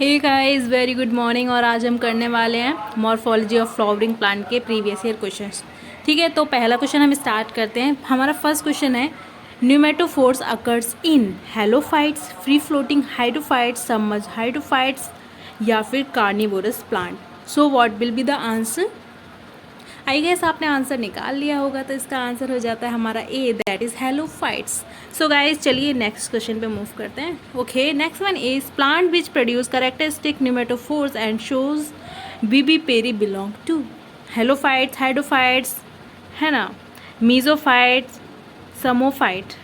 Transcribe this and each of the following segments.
हे guys, very good morning. और आज हम करने वाले हैं मॉर्फोलॉजी ऑफ फ्लावरिंग प्लांट के प्रीवियस ईयर क्वेश्चंस। ठीक है, तो पहला क्वेश्चन हम स्टार्ट करते हैं। हमारा फर्स्ट क्वेश्चन है, pneumatophores occurs in halophytes, free floating hydrophytes, submerge hydrophytes या फिर carnivorous plant. So what will be the answer? I guess आपने आंसर निकाल लिया होगा, तो इसका आंसर हो जाता है हमारा A, that is halophytes. So guys चलिए नेक्स्ट क्वेश्चन पे मूव करते हैं। Okay, next one is plant which produce characteristic pneumatophores and shows vivipary belong to halophytes, hydrophytes, है ना, मीजोफाइट्स, समोफाइट।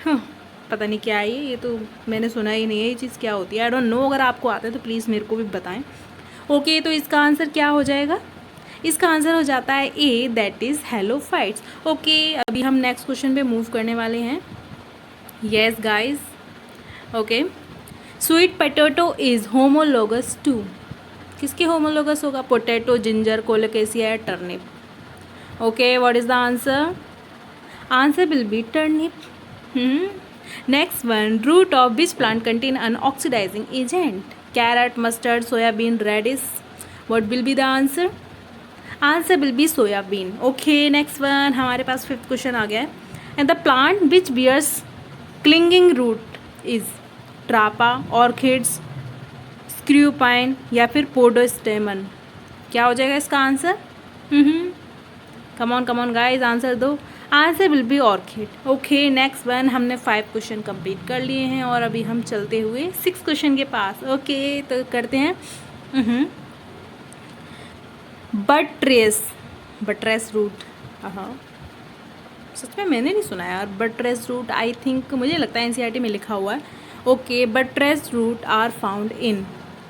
पता नहीं क्या है ये तो मैंने सुना ही नहीं है ये चीज़ क्या होती है। आई डोंट नो, अगर आपको आता है तो प्लीज़ मेरे को भी बताएं। ओके, तो इसका आंसर क्या हो जाएगा? इसका आंसर हो जाता है A, that is halophytes. Okay, अभी हम नेक्स्ट क्वेश्चन पे मूव करने वाले हैं। Yes guys, okay, sweet potato is homologous to, किसके होमोलोगस होगा? पोटैटो, जिंजर, कोलोकेसिया या turnip. Okay, what is the answer? Answer will be turnip. Next one, root of which plant contain an oxidising agent? Carrot, mustard, soybean, radish. What will be the answer? Answer will be soybean. Okay, next one, हमारे पास fifth question आ गया है। And the plant which bears clinging root is Trapa, orchids, screwpine या फिर Podostemon. क्या हो जाएगा इसका answer? Come on guys, answer दो। Answer will be orchid. Okay, next one, हमने 5 क्वेश्चन कंप्लीट कर लिए हैं और अभी हम चलते हुए 6 क्वेश्चन के पास। ओके, तो करते हैं बटरेस रूट। हाँ, सच में मैंने नहीं सुना यार बटरेस रूट। आई थिंक, मुझे लगता है एनसीईआरटी में लिखा हुआ है। Okay, buttress root are found in,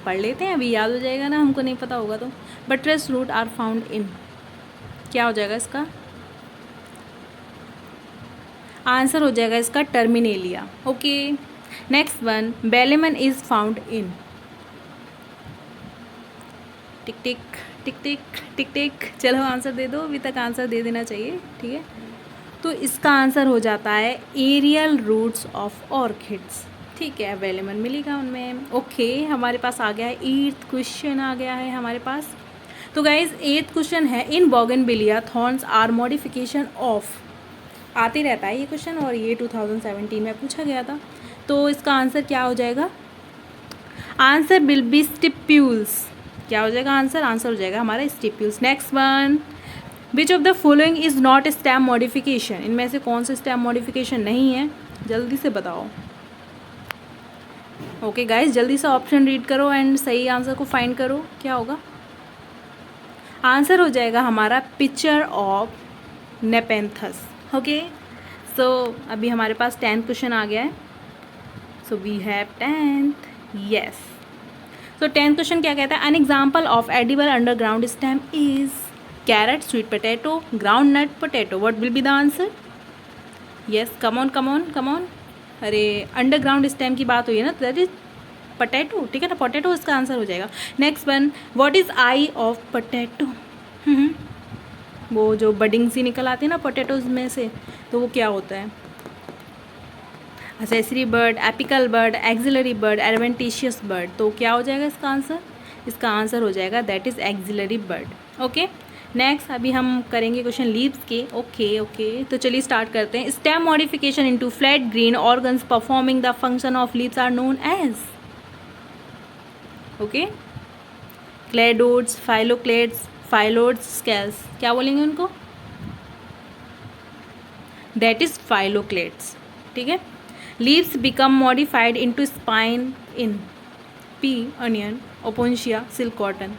पढ़ लेते हैं, अभी याद हो जाएगा ना, हमको नहीं पता होगा तो। Buttress root are found in, क्या हो जाएगा इसका? आंसर हो जाएगा इसका Terminalia. Okay, next one, velamen is found in, tick tick tick tick tick tick. चलो आंसर दे दो, अभी तक आंसर दे देना चाहिए। ठीक है, तो इसका आंसर हो जाता है एरियल रूट्स ऑफ ऑर्किड्स। ठीक है, वेलेमन मिलेगा उनमें। ओके, हमारे पास आ गया है 8th क्वेश्चन आ गया है हमारे पास। तो गाइज 8th क्वेश्चन है, in bougainvillea thorns are modification of. आते रहता है ये क्वेश्चन और ये 2017 में पूछा गया था। तो इसका आंसर क्या हो जाएगा? Answer will B stipules. क्या हो जाएगा आंसर? आंसर हो जाएगा हमारा stipules. Next one, which of the following is not stamp modification? इनमें से कौन सा स्टैम्प मॉडिफिकेशन नहीं है? जल्दी से बताओ। ओके गाइज, जल्दी से ऑप्शन रीड करो एंड सही आंसर को फाइंड करो। क्या होगा? आंसर हो जाएगा हमारा picture of Nepenthes. Okay, so अभी हमारे पास 10th क्वेश्चन आ गया है। So we have 10th, yes. So 10th question क्या कहता है? An example of edible underground stem is carrot, sweet potato, ground nut, potato. What will be the answer? Yes, come on. अरे underground stem की बात हुई है ना, तो दैट इज पोटैटो। ठीक है ना, पोटैटो इसका आंसर हो जाएगा। Next one, what is I of potato? वो जो बडिंग सी निकल आती है ना पोटैटोज में से, तो वो क्या होता है? Accessory bird, apical bud, axillary bud, adventitious bird. तो क्या हो जाएगा इसका आंसर? इसका आंसर हो जाएगा that is axillary bud. Okay, next अभी हम करेंगे क्वेश्चन लीव्स के। ओके, तो चलिए स्टार्ट करते हैं। Stem modification into flat green organs performing the function of leaves are known as. Okay, cladodes, phylloclades, phyllodes, scales. क्या बोलेंगे उनको? That is phylloclades. ठीक है, leaves become modified into spine in pea, onion, opuntia, silk cotton.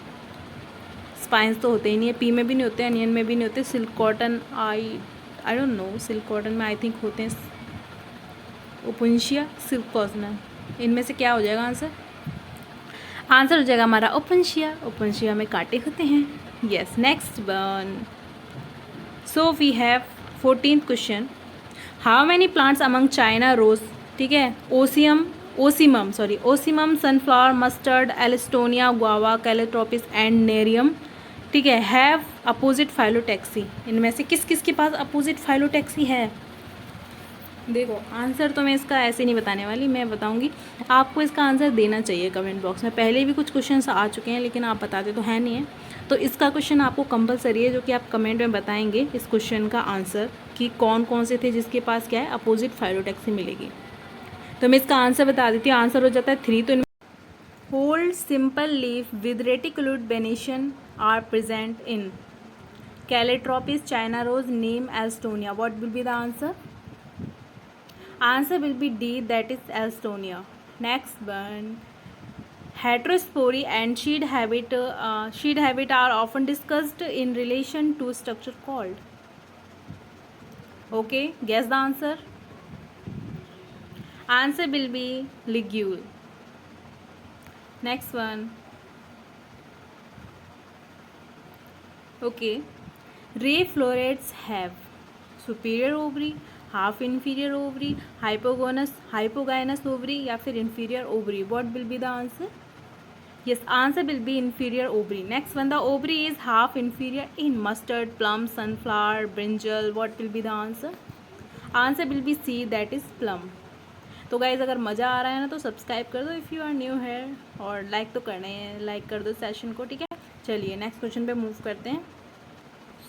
Spines तो होते ही नहीं है, P में भी नहीं होते, अनियन में भी नहीं होते, silk cotton I don't know, silk cotton में आई थिंक होते हैं, ओपुंशिया, सिल्क कॉटन। इनमें से क्या हो जाएगा आंसर? आंसर हो जाएगा हमारा ओपुंशिया में कांटे होते हैं। Yes, next one, so we have 14th question, how many plants among China rose. ठीक है, ocimum, sunflower, mustard, alstonia, guava, calotropis and nerium. ठीक है, हैव अपोजिट फाइलोटैक्सी। इनमें से किस किस के पास अपोजिट फाइलोटैक्सी है? देखो आंसर तो मैं इसका ऐसे नहीं बताने वाली, मैं बताऊंगी आपको इसका आंसर देना चाहिए कमेंट बॉक्स में। पहले भी कुछ क्वेश्चंस आ चुके हैं लेकिन आप बताते तो है नहीं है, तो इसका क्वेश्चन आपको कंपलसरी है जो कि आप कमेंट में बताएंगे इस क्वेश्चन का आंसर कि कौन कौन से थे जिसके पास क्या है अपोजिट फाइलोटैक्सी मिलेगी। तो मैं इसका आंसर बता देती हूँ। आंसर हो जाता है 3। तो whorled simple leaf with reticular venation are present in calotropis China rose name alstonia. What will be the answer? Answer will be D, that is Estonia. Next one. Heterospory and sheet habit are often discussed in relation to structure called. Okay, guess the answer. Answer will be ligule. Next one. Okay, ray florets have superior ovary, half inferior ovary, hypogynous ovary या फिर inferior ovary. What will be the answer? Yes, answer will be inferior ovary. Next one, the ovary is half inferior in mustard, plum, sunflower, brinjal. What will be the answer? Answer will be C, that is plum. तो guys अगर मज़ा आ रहा है ना तो subscribe कर दो if you are new है, और लाइक तो करना है, लाइक कर दो सेशन को, ठीक है। चलिए नेक्स्ट क्वेश्चन पे मूव करते हैं।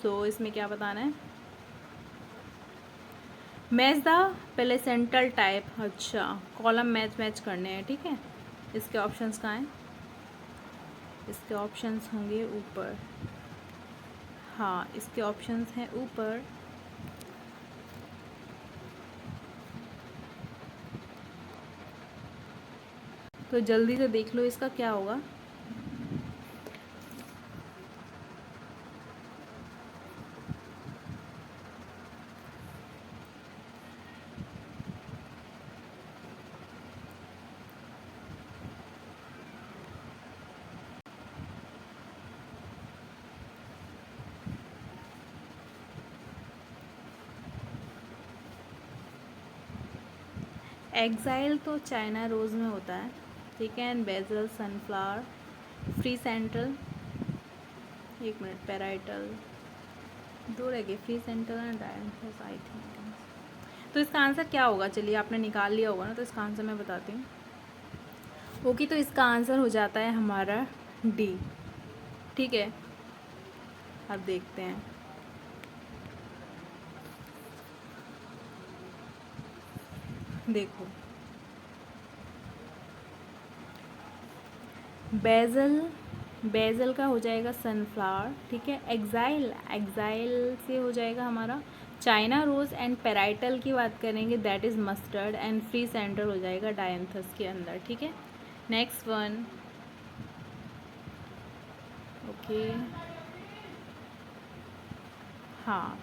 सो इसमें क्या बताना है? Match the placental type. अच्छा, कॉलम मैच करने हैं, ठीक है। इसके ऑप्शंस कहाँ हैं? इसके ऑप्शंस होंगे ऊपर। हाँ, इसके ऑप्शंस हैं ऊपर। तो जल्दी से देख लो इसका क्या होगा। एग्जाइल तो चाइना रोज़ में होता है, ठीक है। And basal sunflower, free central, एक मिनट, पेराइटल, दो रह गए, free central and Dianthus I think. तो इसका आंसर क्या होगा? चलिए आपने निकाल लिया होगा ना, तो इसका आंसर मैं बताती हूँ। ओके, तो इसका आंसर हो जाता है हमारा डी, ठीक है। अब देखते हैं। देखो बेजल का हो जाएगा सनफ्लावर, ठीक है। एग्जाइल से हो जाएगा हमारा चाइना रोज़। एंड पेराइटल की बात करेंगे that is mustard. And free centre हो जाएगा डायंथस के अंदर, ठीक है। Next one. ओके, हाँ,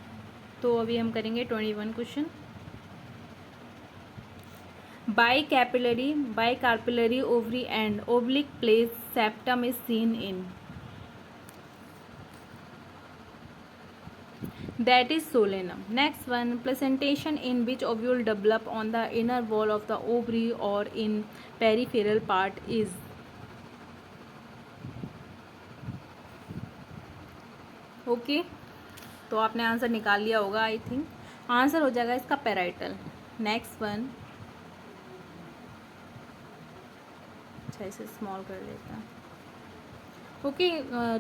तो अभी हम करेंगे 21 question. Bicarpellary ovary and oblique place septum is seen in, that is solanum. Next one, placentation in which ovule develop on the inner wall of the ovary or in peripheral part is, okay. तो आपने answer निकाल लिया होगा I think. Answer हो जाएगा इसका parietal. Next one. अच्छा, इसे स्मॉल कर लेते हैं। ओके,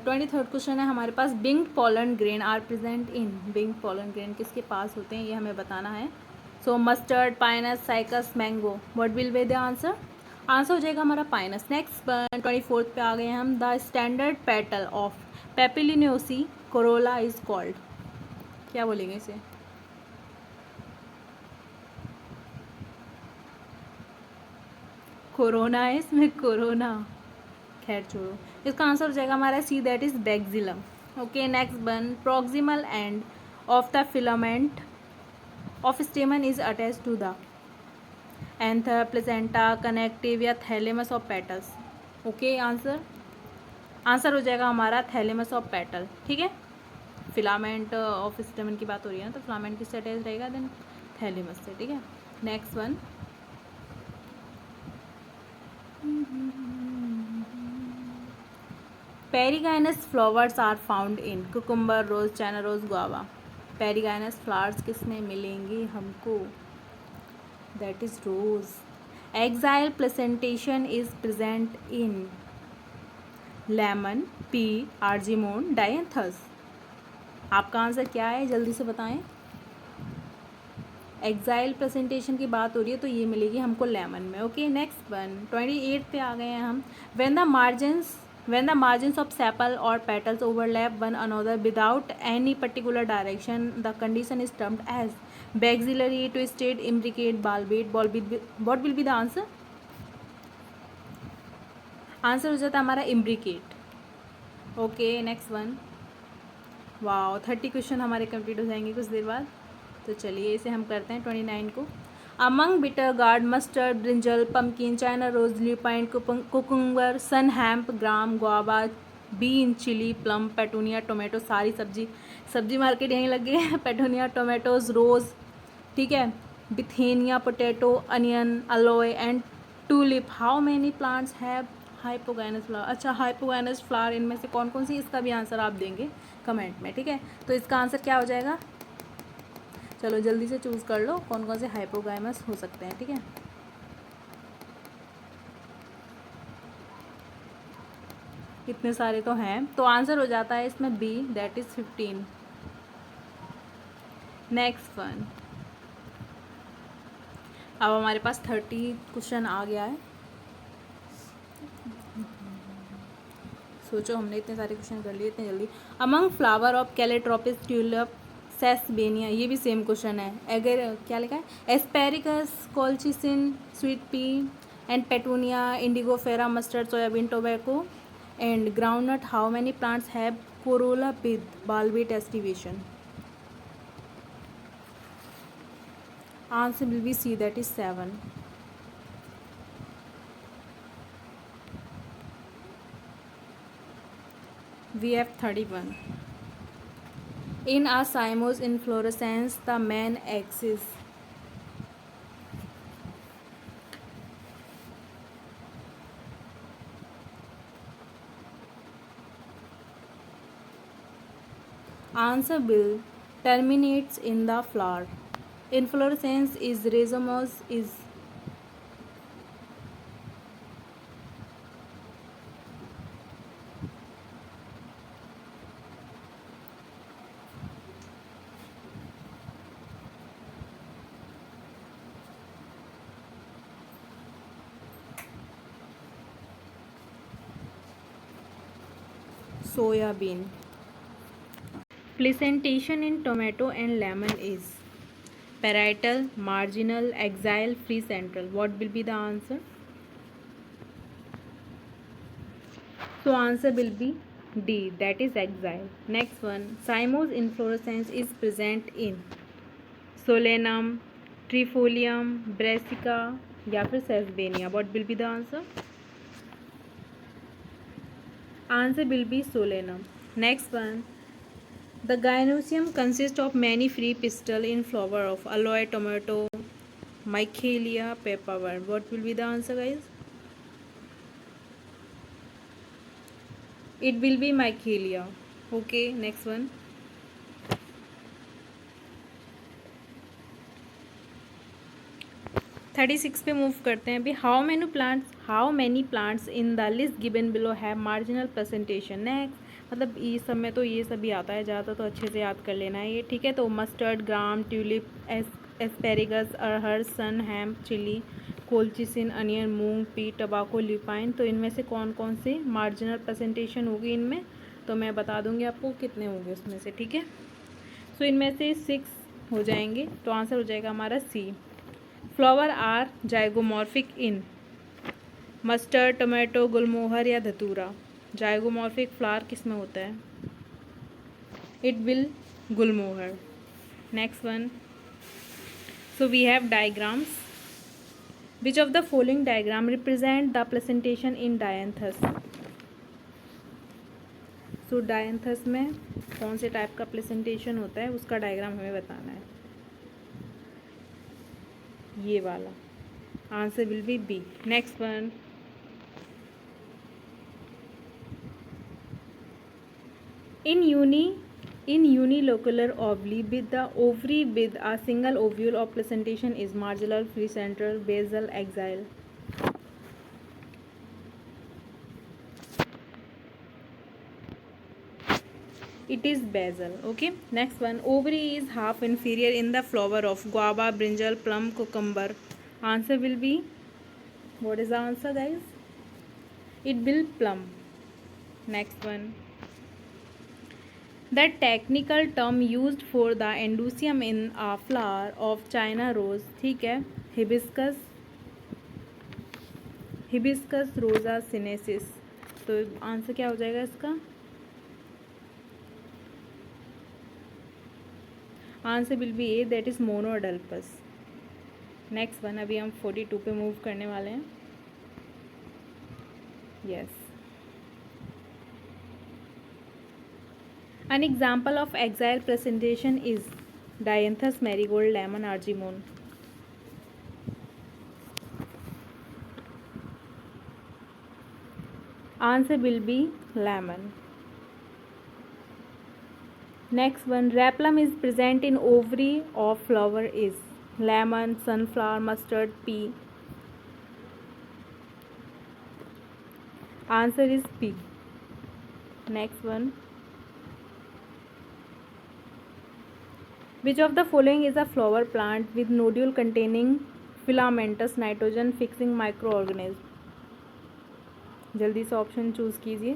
23rd क्वेश्चन है हमारे पास। Winged pollen grain are present in, winged pollen grain किसके पास होते हैं ये हमें बताना है। So mustard, pinus, cycas, mango. What will be the answer? Answer हो जाएगा हमारा पाइनस। नेक्स्ट 24th पे आ गए हैं हम। The standard petal of papilionaceous corolla is called, क्या बोलेंगे इसे? कोरोना है इसमें, कोरोना, खैर छोड़ो। इसका आंसर हो जाएगा हमारा C, that is vexillum. Okay, next one. Proximal end of the filament of stamen is attach to the anther, placenta, connective या thalamus of petals. Okay, answer हो जाएगा हमारा थैलेमस ऑफ पेटल, ठीक है। फिलामेंट ऑफ स्टेमन की बात हो रही है ना, तो फिलामेंट किससे अटैच रहेगा? देन थैलेमस से, ठीक है। Next one. Perigynous flowers are found in cucumber, rose, China rose, guava. Perigynous flowers किस में मिलेंगे हमको? that is rose. Exile presentation is present in lemon, pea, argemone, dianthus. आपका आंसर क्या है, जल्दी से बताएं. एक्साइल प्रेजेंटेशन की बात हो रही है तो ये मिलेगी हमको लेमन में. ओके, नेक्स्ट वन 28 पे आ गए हैं हम. When the margins of sepal और petals overlap one another without any particular direction the condition is termed as vexillary, twisted, imbricate, valvate. What will be the answer? Answer हो जाता है हमारा imbricate. Okay, next one. Wow, 30 question हमारे complete हो जाएंगे कुछ देर बाद. तो चलिए इसे हम करते हैं 29 को. Among bitter gourd, mustard, brinjal, pumpkin, China rose, lupine, cucumber, sun hemp, gram, guava, bean, chilli, plum, petunia, tomato. सारी सब्जी मार्केट यहीं लग गई है. पेटूनिया, टोमेटोज, रोज, ठीक है, withania, potato, onion, aloe and tulip. How many plants have hypogynous flower? अच्छा, hypogynous flower इनमें से कौन कौन सी, इसका भी आंसर आप देंगे कमेंट में, ठीक है. तो इसका आंसर क्या हो जाएगा? चलो जल्दी से चूज़ कर लो कौन कौन से हाइपोगाइमस हो सकते हैं, ठीक है. इतने सारे तो हैं, तो आंसर हो जाता है इसमें B, that is 15. Next one. अब हमारे पास 30 क्वेश्चन आ गया है. सोचो, हमने इतने सारे क्वेश्चन कर लिए इतने जल्दी. Among flower of calotropis, tulip, sesbania. ये भी सेम क्वेश्चन है. अगर क्या लिखा है? Asparagus, colchicine, sweet pea and petunia, indigofera, mustard, soybean, tobacco and groundnut. How many plants have corolla with valvate aestivation? Answer will be C, that is 7. We have 31. In a cymose inflorescence, the main axis. Answer will terminates in the flower. Inflorescence is rhizomous is. Soybean. Placentation in tomato and lemon is parietal, marginal, axial, free, central. What will be the answer? So answer will be D, that is axial. Next one. Cymose inflorescence is present in Solanum, Trifolium, Brassica या फिर Sesbania. What will be the answer? Answer will be Solanum. Next one. The gynoecium consists of many free pistils in flower of aloe, tomato, Michaelia, pepperwort. What will be the answer, guys? It will be Michaelia. Okay, next one. (36) पे move करते हैं अभी. How many plants in the list given below have marginal presentation? Next, मतलब इस सब में तो ये सभी आता है ज़्यादा, तो अच्छे से याद कर लेना है ये, ठीक है. तो मस्टर्ड, ग्राम, ट्यूलिप, एस्पेरिगस, अरहर, सन, हैम्प, चिली, कोल्चिसिन, अनियन, मूंग, पी, टबाको, ल्यूपाइन. तो इनमें से कौन कौन से मार्जिनल प्रेजेंटेशन होगी इनमें, तो मैं बता दूंगी आपको कितने होंगे उसमें से, ठीक है. सो इनमें से 6 हो जाएंगे, तो आंसर हो जाएगा हमारा C. Flower are zygomorphic in mustard, tomato, gulmohar या धतूरा. जाइगोमॉर्फिक फ्लावर किस में होता है? It will gulmohar. Next one. So we have diagrams. Which of the following diagram represent the presentation in dianthus? So dianthus में कौन से टाइप का presentation होता है उसका डायग्राम हमें बताना है. ये वाला. Answer will be B. Next one. In In unilocular ovule, with the ovary with a single ovule of placentation is marginal, free central, basal, axile. It is basal. Okay. Next one. Ovary is half inferior in the flower of guava, brinjal, plum, cucumber. Answer will be. What is the answer, guys? It will plum. Next one. The technical term used for the endoecium in a flower of China rose, ठीक है, hibiscus रोजा sinensis. तो answer क्या हो जाएगा इसका? Answer will be A, that is monadelphous. Next one. अभी हम 42 पे मूव करने वाले हैं. Yes. An example of axial presentation is Dianthus marigold, lemon, argemone. Answer will be lemon. Next one. Raplum is present in ovary of flower is lemon, sunflower, mustard, pea. Answer is pea. Next one. Which of the following is a flower plant with nodule containing filamentous nitrogen fixing microorganism? जल्दी से option choose कीजिए.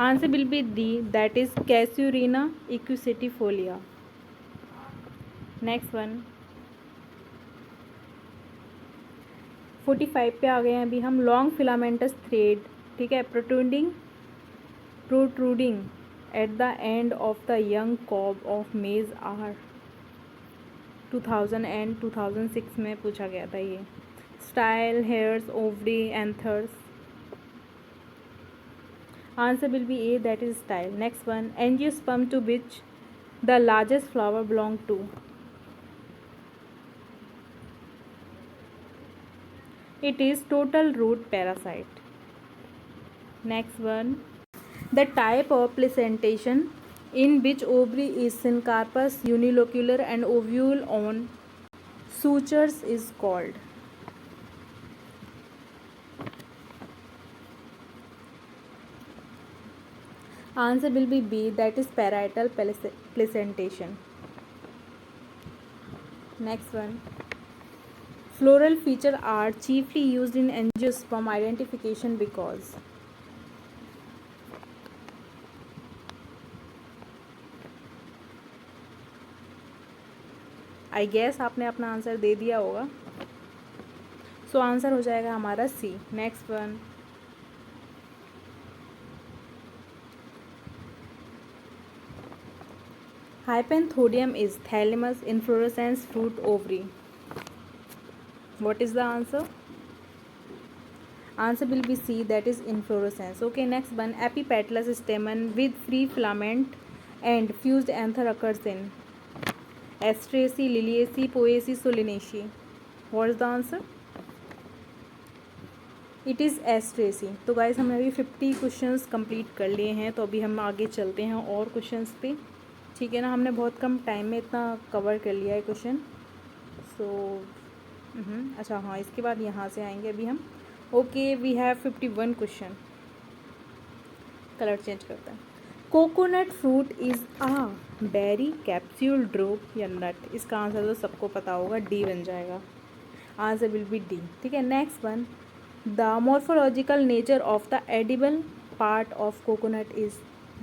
Answer will be D, that is Casuarina equisetifolia. Next one. 45 पे आ गए हैं अभी हम. Long filamentous thread, ठीक है, protruding at the end of the young cob of maize are. 2000 and 2006 में पूछा गया था ये. Style, hairs, ovary, anthers. Answer will be A, that is style. Next one. Angiosperm to which the largest flower belong to. It is total root parasite. Next one. The type of placentation in which ovary is syncarpous, unilocular and ovule on sutures is called. Answer will be B, that is parietal placentation. Next one. Floral features are chiefly used in angiosperm identification because. I guess आपने अपना answer दे दिया होगा. So answer हो जाएगा हमारा C. Next one. Hypanthodium is thalamus, inflorescence, fruit, ovary. What is the answer? Answer will be C, that is inflorescence. Okay, next one. Epipetalous stamen with free filament and fused anther occurs in Asteraceae, Liliaceae, Poaceae, Solanaceae. What is the answer? It is Asteraceae. तो guys हमने अभी 50 questions complete कर लिए हैं. तो अभी हम आगे चलते हैं और क्वेश्चंस पे, ठीक है ना. हमने बहुत कम टाइम में इतना कवर कर लिया है क्वेश्चन. सो अच्छा हाँ, इसके बाद यहाँ से आएंगे अभी हम. Okay, we have 51 question. Colour change करते हैं. Coconut fruit is a berry, capsule, drupe या नट. इसका आंसर तो सबको पता होगा, डी बन जाएगा. Answer will be D. ठीक है. Next one. The morphological nature of the edible part of coconut is.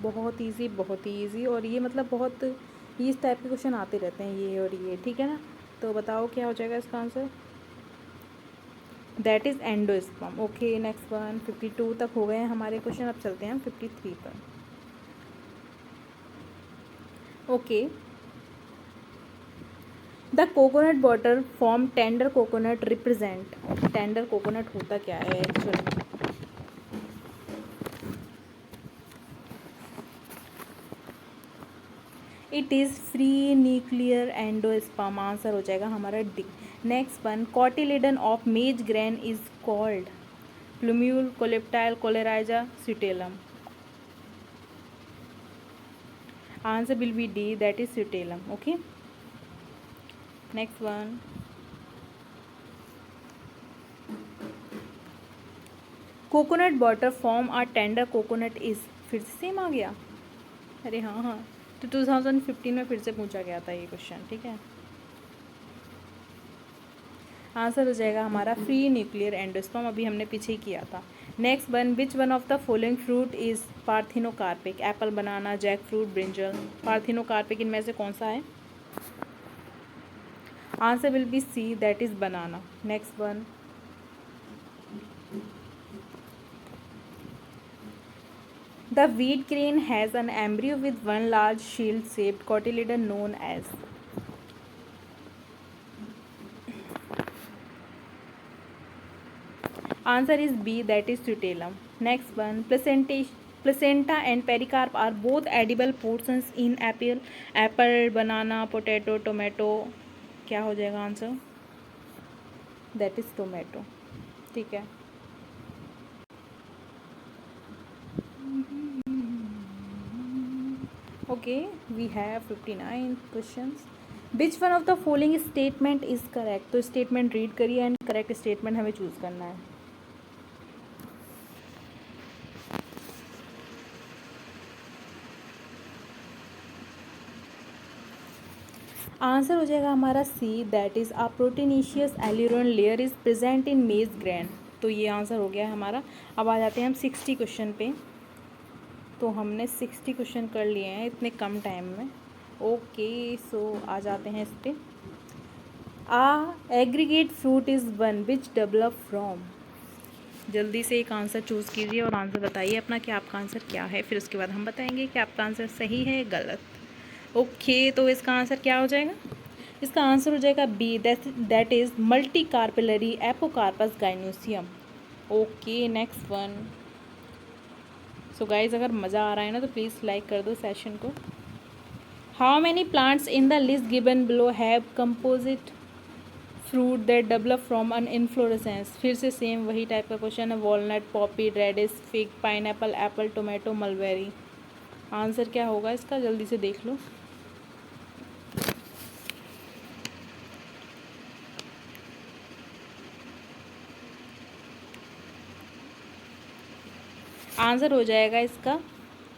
बहुत ईजी, बहुत ही ईजी. और ये मतलब बहुत इस टाइप के क्वेश्चन आते रहते हैं, ये और ये, ठीक है ना. तो बताओ क्या हो जाएगा इसका answer. That is endosperm. Okay, next one. 52 तक हो गए हैं हमारे क्वेश्चन. अब चलते हैं 53 पर. Okay. The coconut water form tender coconut represent. Tender coconut होता क्या है actually. It is free nuclear endosperm, answer हो जाएगा हमारा D. Next one, cotyledon of maize grain is called plumule, coleoptile, coleorhiza, scutellum, answer will be D, that is scutellum. Okay, next one, coconut butter form a tender coconut is, फिर से same आ गया, अरे हाँ हाँ, तो 2015 में फिर से पूछा गया था ये क्वेश्चन, ठीक है। आंसर हो जाएगा हमारा फ्री न्यूक्लियर एंडोस्पर्म, अभी हमने पीछे ही किया था। Next one, which one of the following fruit is parthenocarpic, apple, banana, jack fruit, brinjal, parthenocarpic इनमें से कौन सा है? Answer will be C, that is banana. Next one, the wheat grain has an embryo with one large shield-shaped cotyledon known as, answer is B, that is scutellum. Next one, placenta and pericarp are both edible portions in apple, banana, potato, tomato, क्या हो जाएगा answer? That is tomato, ठीक है। Okay, we have 59 questions. Which one of the following statement is correct? तो statement read करिए and correct statement हमें choose करना है। आंसर हो जाएगा हमारा C, that is a proteinaceous aleurone layer is present in maize grain, तो ये आंसर हो गया है हमारा। अब आ जाते हैं हम 60 क्वेश्चन पे, तो हमने 60 क्वेश्चन कर लिए हैं इतने कम टाइम में। ओके, सो आ जाते हैं इस पे। A aggregate fruit is one which develop from, जल्दी से एक आंसर चूज़ कीजिए और आंसर बताइए अपना कि आपका आंसर क्या है, फिर उसके बाद हम बताएंगे कि आपका आंसर सही है गलत। ओके, तो इसका आंसर क्या हो जाएगा? इसका आंसर हो जाएगा B, that is multi carpellary apocarpous gynoecium. Okay, next one. So guys, अगर मज़ा आ रहा है ना तो प्लीज़ लाइक कर दो सेशन को। How many plants in the list given below have composite fruit that develop from an inflorescence, फिर से सेम वही टाइप का क्वेश्चन है। Walnut, poppy, radish, fig, pineapple, apple, tomato, mulberry, answer क्या होगा इसका? जल्दी से देख लो। आंसर हो जाएगा इसका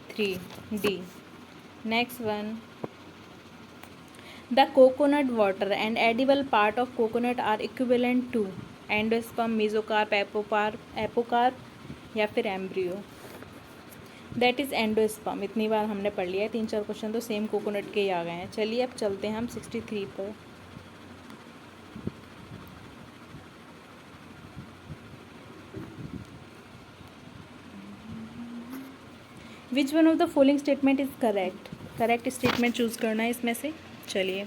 3, D. Next one, the coconut water and edible part of coconut are equivalent to endosperm, mesocarp, epicarp या फिर एम्ब्रियो, दैट इज़ एंडोस्पर्म। इतनी बार हमने पढ़ लिया है, 3-4 क्वेश्चन तो सेम कोकोनट के ही आ गए हैं। चलिए अब चलते हैं हम 63 पर। विच one of the following statement is correct, correct statement choose करना है इसमें से। चलिए,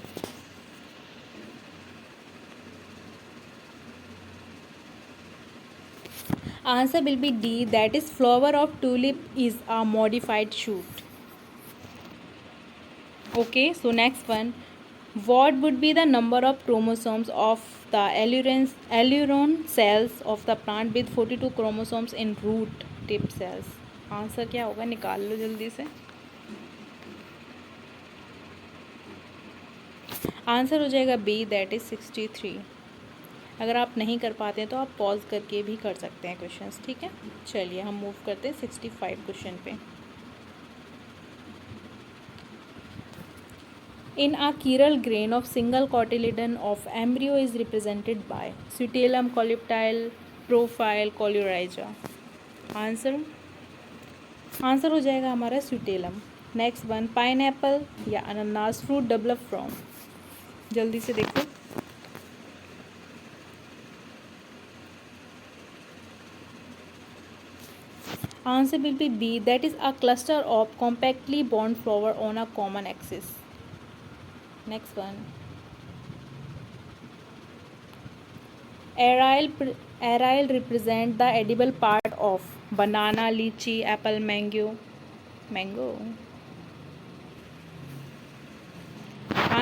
answer will be D, that is flower of tulip is a modified shoot. Okay, so next one, what would be the number of chromosomes of the aileron cells of the plant with 42 chromosomes in root tip cells? Answer क्या होगा? निकाल लो जल्दी से। Answer हो जाएगा B, that is 63। अगर आप नहीं कर पाते हैं तो आप पॉज करके भी कर सकते हैं क्वेश्चंस, ठीक है। चलिए हम मूव करते हैं 65 क्वेश्चन पे। In a chiral grain of single cotyledon of embryo is represented by scutellum, coleoptile, profile, coleorrhiza. Answer हो जाएगा हमारा स्यूटेलम। नेक्स्ट वन, पाइनएप्पल या अनानास फ्रूट डेवलप फ्रॉम, जल्दी से देखो। Answer will be B, that is a cluster of compactly bound flower on a common axis. Next one, aril represent the edible part of banana, litchi, apple, mango.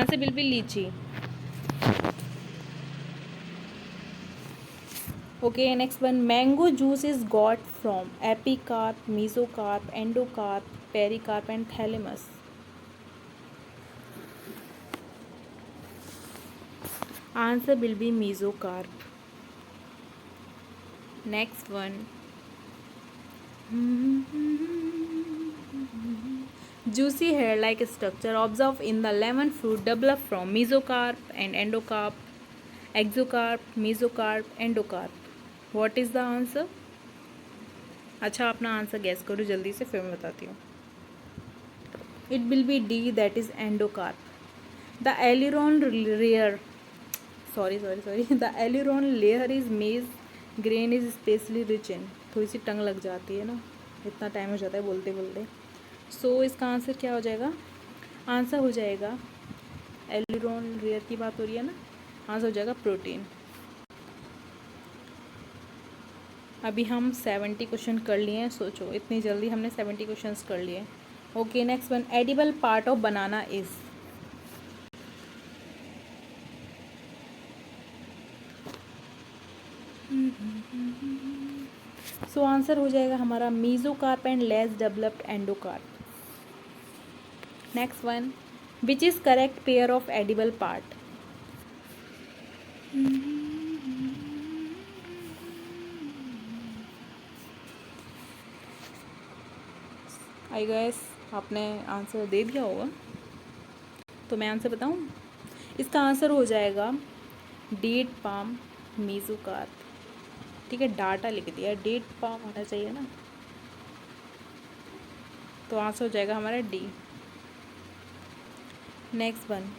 Answer will be litchi. Okay, next one. Mango juice is got from epicarp, mesocarp, endocarp, pericarp and thalamus. Answer will be mesocarp. Next one. Juicy hair-like structure observed in the lemon fruit develop from mesocarp and endocarp, exocarp, mesocarp, endocarp. What is the answer? अच्छा, अपना answer gas करो जल्दी से, फिर मैं बताती हूँ. It will be D, that is endocarp. The aileron layer, sorry. The aileron layer is maize grain is especially rich in. थोड़ी सी टंग लग जाती है ना, इतना टाइम हो जाता है बोलते बोलते. सो इसका आंसर क्या हो जाएगा? आंसर हो जाएगा, एलिरॉन लेयर की बात हो रही है ना, आंसर हो जाएगा प्रोटीन. अभी हम 70 क्वेश्चन कर लिए हैं. सोचो इतनी जल्दी हमने 70 क्वेश्चंस कर लिए. Okay, next one. Edible part of banana is. So answer हो जाएगा हमारा mesocarp and less developed endocarp. Next one. Which is correct pair of edible part? I gas आपने आंसर दे दिया होगा, तो मैं आंसर बताऊं. इसका आंसर हो जाएगा डेट पाम मीजोकार्प. ठीक है, डाटा लिख दिया, डेट पाम होना चाहिए ना, तो आंसर हो जाएगा हमारा D. Next one.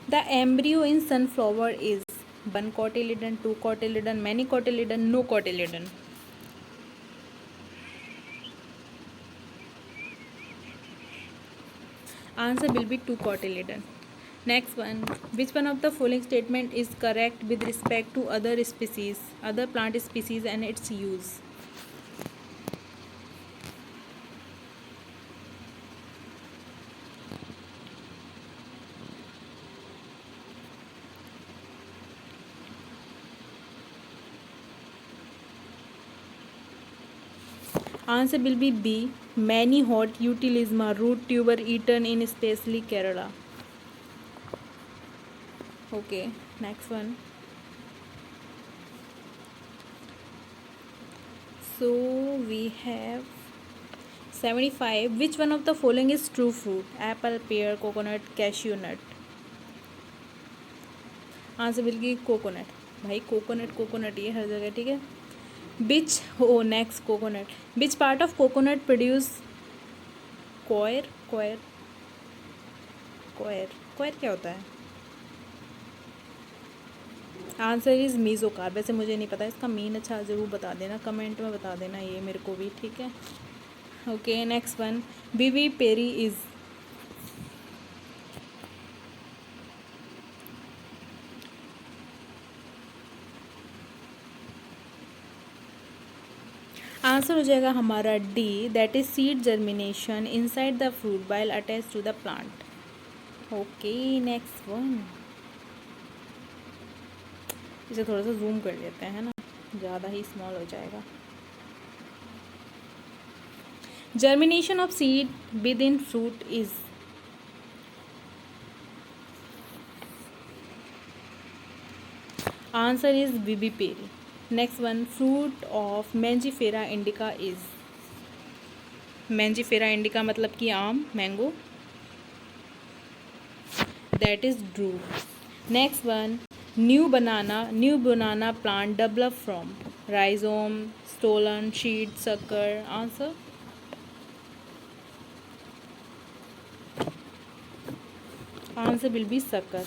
The embryo in sunflower is 1 cotyledon, 2 cotyledon, many cotyledon, no cotyledon. Answer will be 2 cotyledon. Next one. Which one of the following statement is correct with respect to other species, other plant species and its use? Answer will be B. Many hot utilisma root tuber eaten in especially Kerala. Okay, next one. So we have 75. Which one of the following is true fruit? Apple, pear, coconut, cashew nut. Answer will be coconut. भाई coconut ये हर जगह. ठीक है. Which, oh next, coconut. Which part of coconut produce coir क्या होता है? Answer is mesocarp. वैसे मुझे नहीं पता इसका मीन. अच्छा ज़रूर बता देना, कमेंट में बता देना ये मेरे को भी. ठीक है. Okay, next one. Vivipary is. Answer हो जाएगा हमारा D, that is seed germination inside the fruit while attached to the plant. Okay, next one. इसे थोड़ा सा जूम कर लेते हैं ना, ज़्यादा ही स्मॉल हो जाएगा. Germination of seed within fruit is. Answer is vivipary. Next one. Fruit of Mangifera indica is. Mangifera indica मतलब कि आम, mango. That is drupe. Next one. New banana plant develop from. Rhizome, stolon, sheet, sucker. Answer. Answer will be sucker.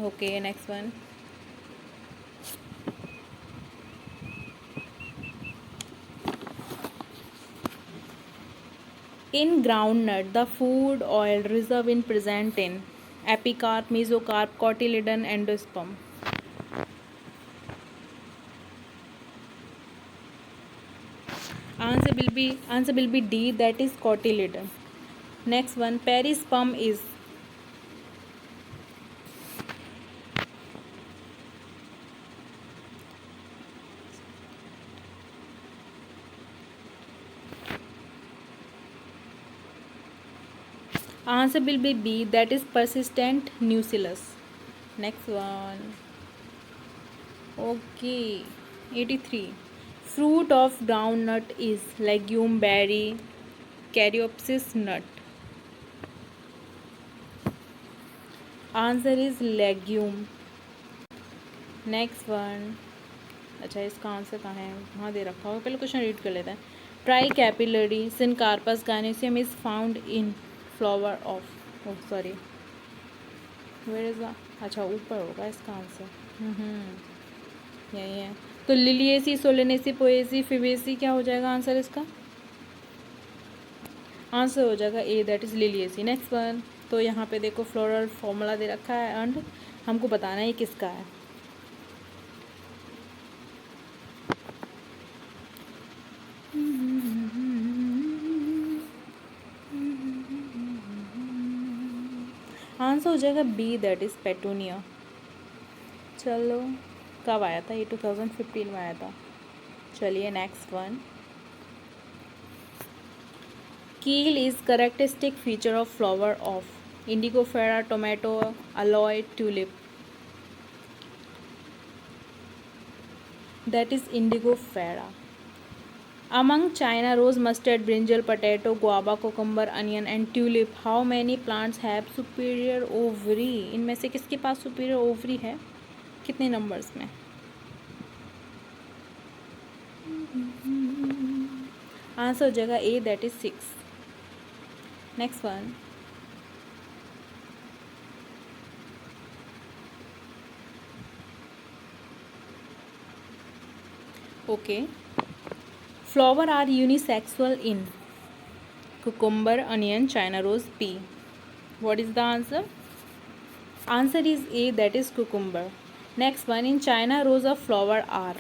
Okay, next one. In groundnut, the food oil reserve in present in epicarp, mesocarp, cotyledon, Answer will be D, that is cotyledon. Next one, perisperm is. Answer will be B, that is persistent nucellus. Next one. Okay. 83. Fruit of groundnut is legume, berry, caryopsis, nut. Answer is legume. Next one. अच्छा, इसका answer कहाँ है? वहाँ दे रखा होगा, पहले question read कर लेते हैं. Tricarpellary syncarpous gynoecium is found in flower of. Oh sorry, where is the. अच्छा, ऊपर होगा इसका आंसर. यही है. तो लिलिएसी, सोलेनेसी, पोएसी, फिबेसी, क्या हो जाएगा आंसर इसका? आंसर हो जाएगा A, that is Liliaceae. Next one. तो यहाँ पे देखो फ्लोरल फॉर्मूला दे रखा है एंड हमको बताना है ये किसका है. आंसर हो जाएगा बी, दैट इज पेटूनिया. चलो, कब आया था ये? 2015 में आया था. चलिए नेक्स्ट वन. कील is characteristic feature of flower of Indigofera, tomato, alloy, tulip. That is Indigofera. Among China rose, mustard, brinjal, potato, guava, cucumber, onion and tulip, how many plants have superior ovary? इनमें से किसके पास superior ovary है? कितने numbers में? Answer हो जाएगा A, that is 6. Next one. Okay. Flower are unisexual in cucumber, onion, China rose, P. What is the answer? Answer is A, that is cucumber. Next one. In China rose of flower are.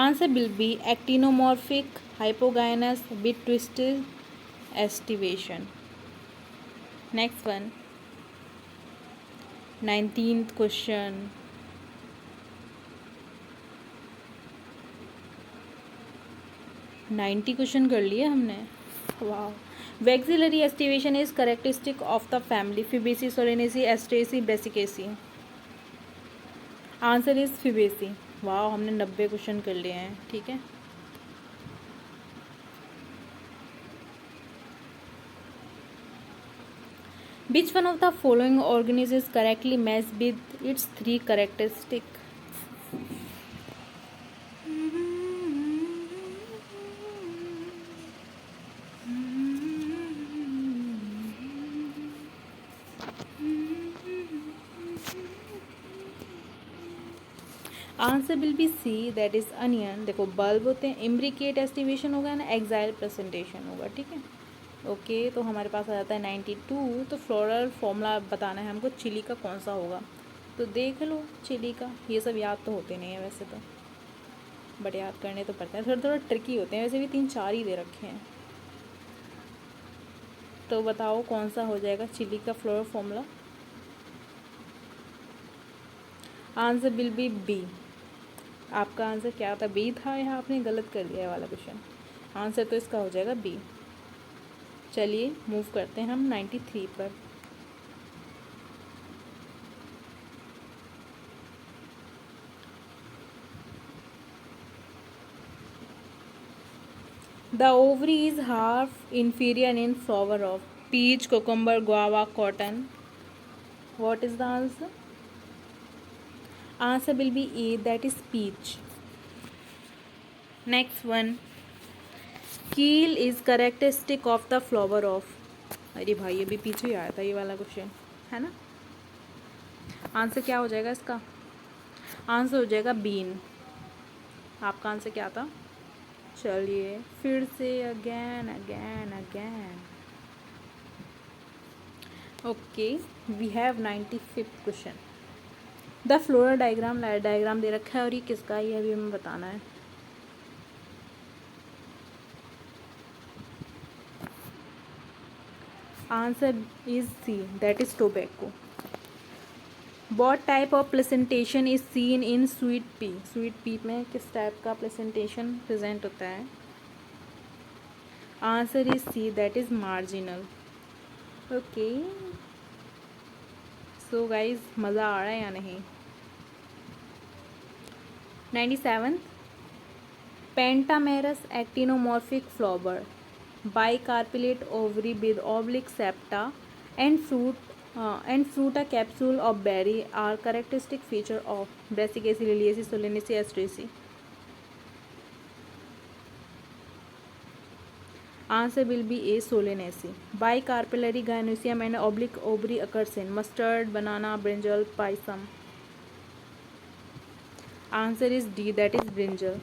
Answer will be actinomorphic, hypogynous, bit twisted, estivation. Next one. 19th question. Ninety question कर लिए हमने. वाह. Vexillary aestivation is characteristic of the family Fabaceae, Solanaceae, Asteraceae, Brassicaceae. Answer is Fabaceae. वाह, हमने 90 question कर लिए हैं. ठीक है. Which one of the following organism is correctly matched with its 3 characteristics? Answer will be C, that is onion. देखो, bulb होते हैं, इम्ब्रिकेट एस्टिवेशन होगा ना, एक्साइल प्रेजेंटेशन होगा. ठीक है. ओके. तो हमारे पास आ जाता है 92. तो फ्लोरल फॉर्मूला बताना है हमको, चिली का कौन सा होगा. तो देख लो चिली का. ये सब याद तो होते नहीं है वैसे तो, बट याद करने तो पड़ते हैं. थोड़ा थोड़ा ट्रिकी होते हैं. वैसे भी 3-4 ही दे रखे हैं. तो बताओ कौन सा हो जाएगा चिली का floral formula. Answer will be B. आपका आंसर क्या था? बी था. यहाँ आपने गलत कर दिया है वाला क्वेश्चन. आंसर तो इसका हो जाएगा बी. चलिए मूव करते हैं हम 93 पर. The ovary is half inferior in flower of peach, cucumber, guava, cotton. What is the answer? Answer will be A, that is peach. Next one. Keel is characteristic of the flower of. अरे भाई, ये भी पीछे ही आया था ये वाला question, है ना. आंसर क्या हो जाएगा इसका? आंसर हो जाएगा बीन. आपका आंसर क्या था? चलिए फिर से again again again. Okay, we have 95th question. The floral diagram, diagram दे रखा है और ये किसका है ये अभी हमें बताना है। Answer is C, that is tobacco. What type of presentation is seen in sweet pea? Sweet pea में किस टाइप का presentation present होता है? Answer is C, that is marginal. Okay. So guys, मज़ा आ रहा है या नहीं? 97th, pentamerous actinomorphic flower, bicarpellate ovary with oblique septa and fruit a capsule of berry are characteristic feature of Brassicaceae, Liliaceae, Solanaceae, Asteraceae. Answer will be A, Solanaceae. Bicarpellary gynoecium and oblique ovary occurs in mustard, banana, brinjal, pisum. Answer is D, that is brinjal.